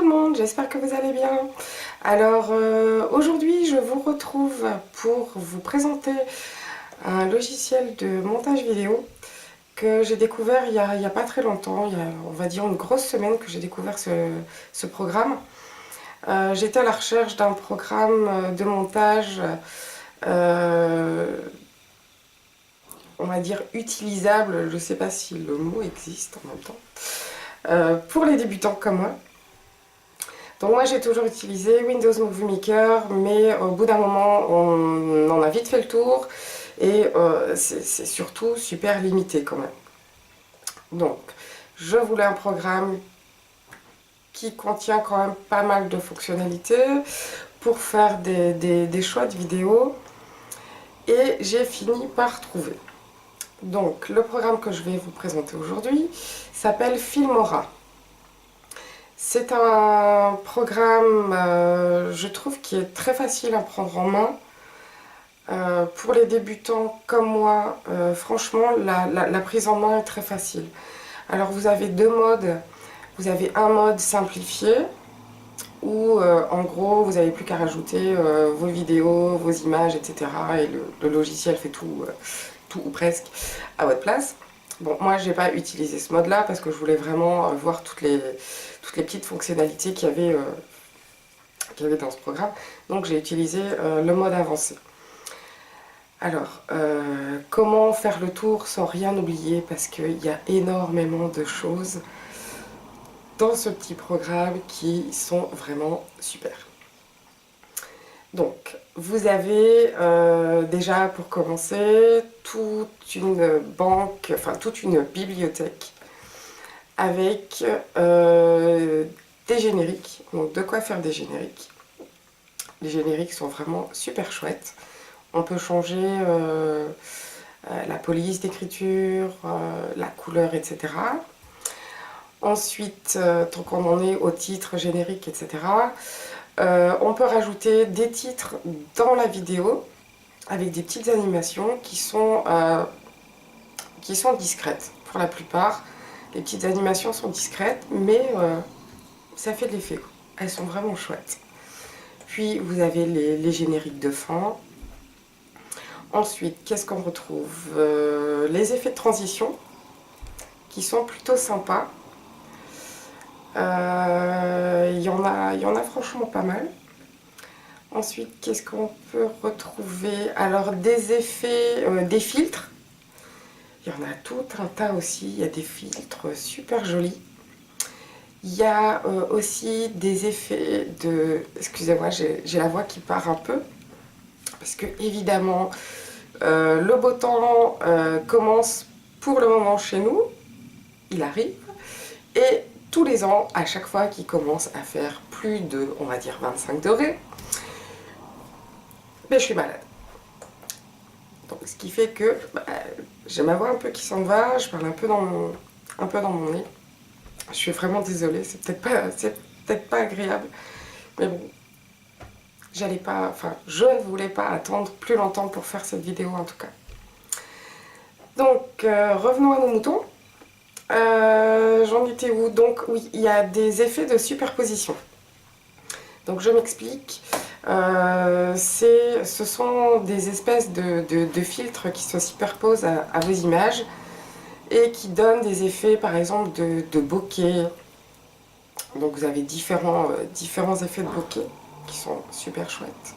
le monde, j'espère que vous allez bien. Alors aujourd'hui je vous retrouve pour vous présenter un logiciel de montage vidéo que j'ai découvert il y a pas très longtemps, il y a on va dire une grosse semaine que j'ai découvert ce programme. J'étais à la recherche d'un programme de montage, euh, on va dire utilisable, je ne sais pas si le mot existe en même temps, pour les débutants comme moi. Donc moi j'ai toujours utilisé Windows Movie Maker, mais au bout d'un moment on en a vite fait le tour et c'est surtout super limité quand même. Donc je voulais un programme qui contient quand même pas mal de fonctionnalités pour faire des choix de vidéos et j'ai fini par trouver. Donc le programme que je vais vous présenter aujourd'hui s'appelle Filmora. C'est un programme, je trouve, qui est très facile à prendre en main. Pour les débutants comme moi, franchement, la prise en main est très facile. Alors vous avez deux modes. Vous avez un mode simplifié, où en gros, vous n'avez plus qu'à rajouter vos vidéos, vos images, etc. Et le logiciel fait tout, tout ou presque à votre place. Bon, moi, j'ai pas utilisé ce mode-là parce que je voulais vraiment voir toutes les petites fonctionnalités qu'il y avait dans ce programme. Donc, j'ai utilisé le mode avancé. Alors, comment faire le tour sans rien oublier parce qu'il y a énormément de choses dans ce petit programme qui sont vraiment super. Donc, vous avez déjà pour commencer toute une banque, enfin toute une bibliothèque avec des génériques, donc de quoi faire des génériques. Les génériques sont vraiment super chouettes. On peut changer la police d'écriture, la couleur, etc. Ensuite, tant qu'on en est au titre, générique, etc., on peut rajouter des titres dans la vidéo avec des petites animations qui sont discrètes pour la plupart. Les petites animations sont discrètes, mais ça fait de l'effet. Elles sont vraiment chouettes. Puis vous avez les génériques de fin. Ensuite, qu'est-ce qu'on retrouve? Les effets de transition qui sont plutôt sympas. Il y en a franchement pas mal. Ensuite, qu'est-ce qu'on peut retrouver? Alors, des effets, des filtres. Il y en a tout un tas aussi. Il y a des filtres super jolis. Il y a aussi des effets de... Excusez-moi, j'ai la voix qui part un peu. Parce que, évidemment, le beau temps commence pour le moment chez nous. Il arrive. Et tous les ans, à chaque fois qu'il commence à faire plus de, on va dire, 25 degrés, mais je suis malade. Donc, ce qui fait que j'ai ma voix un peu qui s'en va, je parle un peu dans mon nez. Je suis vraiment désolée, c'est peut-être pas agréable, mais bon, je ne voulais pas attendre plus longtemps pour faire cette vidéo en tout cas. Donc, revenons à nos moutons. J'en étais où? Donc oui, il y a des effets de superposition. Donc je m'explique. Ce sont des espèces de filtres qui se superposent à vos images et qui donnent des effets, par exemple, de bokeh. Donc vous avez différents effets de bokeh qui sont super chouettes.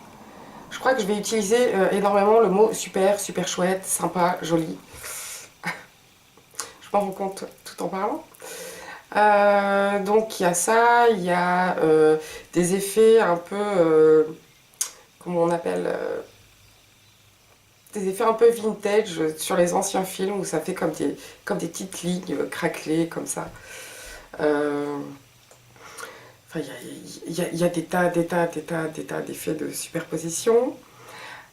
Je crois que je vais utiliser énormément le mot super, super chouette, sympa, joli. Je m'en rends compte tout en parlant. Donc il y a ça, il y a des effets un peu, comment on appelle, des effets un peu vintage sur les anciens films où ça fait comme des petites lignes craquelées comme ça. Enfin, il y a des tas d'effets de superposition.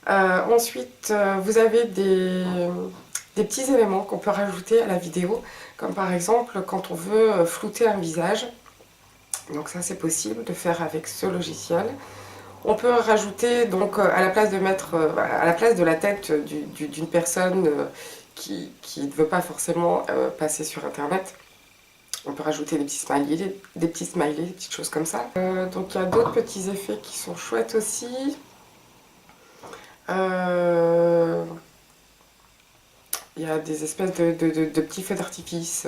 Ensuite, vous avez des petits éléments qu'on peut rajouter à la vidéo, comme par exemple quand on veut flouter un visage. Donc ça c'est possible de faire avec ce logiciel. On peut rajouter donc à la place de la tête d'une personne qui ne veut pas forcément passer sur internet, On peut rajouter des petits smileys, des petites choses comme ça. Donc il y a d'autres petits effets qui sont chouettes aussi. Il y a des espèces de petits feux d'artifice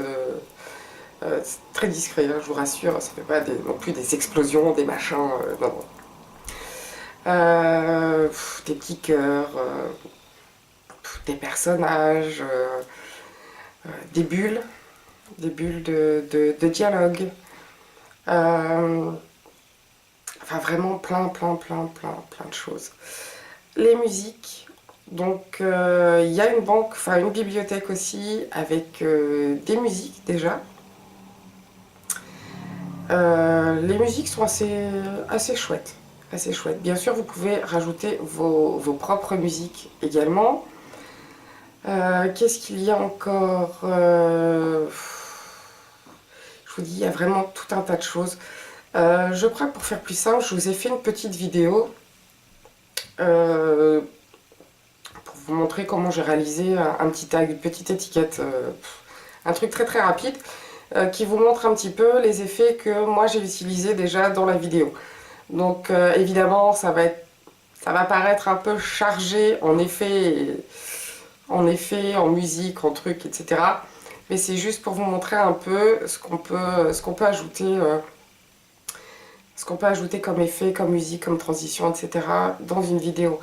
très discrets, hein, je vous rassure, ça ne fait pas non plus des explosions, des machins, non, non. Des petits cœurs, des personnages, des bulles de dialogue. Enfin vraiment plein de choses. Les musiques, donc il y a une banque, enfin une bibliothèque aussi avec des musiques déjà. Les musiques sont assez chouettes. Assez chouettes. Bien sûr, vous pouvez rajouter vos propres musiques également. Qu'est-ce qu'il y a encore Je vous dis, il y a vraiment tout un tas de choses. Je crois que pour faire plus simple, je vous ai fait une petite vidéo pour vous montrer comment j'ai réalisé un petit tag, une petite étiquette, un truc très rapide qui vous montre un petit peu les effets que moi j'ai utilisés déjà dans la vidéo. Donc évidemment ça va paraître un peu chargé en effets, en musique, en trucs, etc. Mais c'est juste pour vous montrer un peu ce qu'on peut ajouter. Ce qu'on peut ajouter comme effet, comme musique, comme transition, etc. dans une vidéo.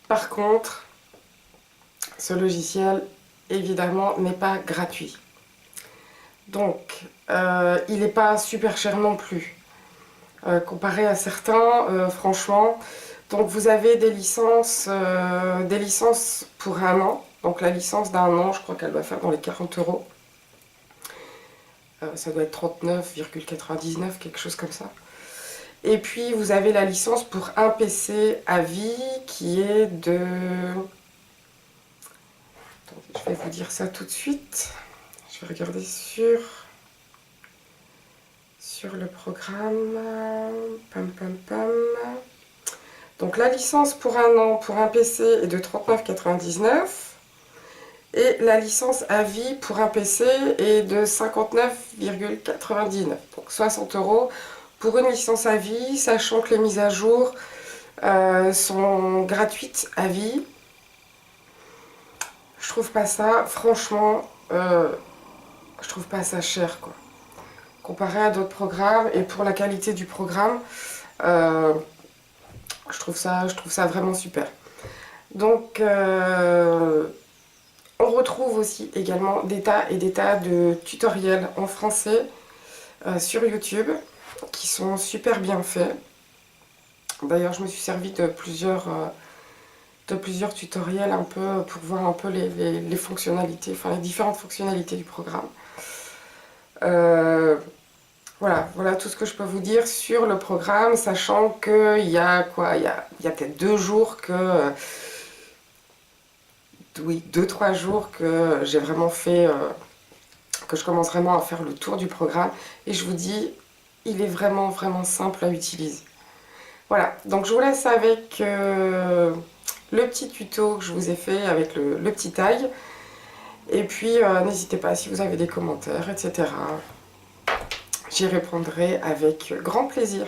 Par contre, ce logiciel, évidemment, n'est pas gratuit. Donc, il n'est pas super cher non plus. Comparé à certains, franchement. Donc, vous avez des licences pour un an. Donc, la licence d'un an, je crois qu'elle doit faire dans les 40 €. Ça doit être 39,99, quelque chose comme ça. Et puis vous avez la licence pour un PC à vie qui est de... Attendez, je vais vous dire ça tout de suite. Je vais regarder sur le programme. Donc la licence pour un an pour un PC est de 39,99. Et la licence à vie pour un PC est de 59,99. Donc 60 € pour une licence à vie, sachant que les mises à jour sont gratuites à vie. Je trouve pas ça, franchement, je trouve pas ça cher, quoi. Comparé à d'autres programmes, et pour la qualité du programme, je trouve ça vraiment super. Donc, on retrouve aussi également des tas et des tas de tutoriels en français sur YouTube qui sont super bien faits. D'ailleurs, je me suis servi de plusieurs tutoriels un peu pour voir un peu les fonctionnalités, enfin les différentes fonctionnalités du programme. Voilà tout ce que je peux vous dire sur le programme, sachant qu'il y a quoi, il y a peut-être 2 jours que... oui, 2-3 jours que j'ai vraiment fait, que je commence vraiment à faire le tour du programme. Et je vous dis, il est vraiment simple à utiliser. Voilà, donc je vous laisse avec le petit tuto que je vous ai fait avec le petit tag. Et puis, n'hésitez pas si vous avez des commentaires, etc. J'y répondrai avec grand plaisir.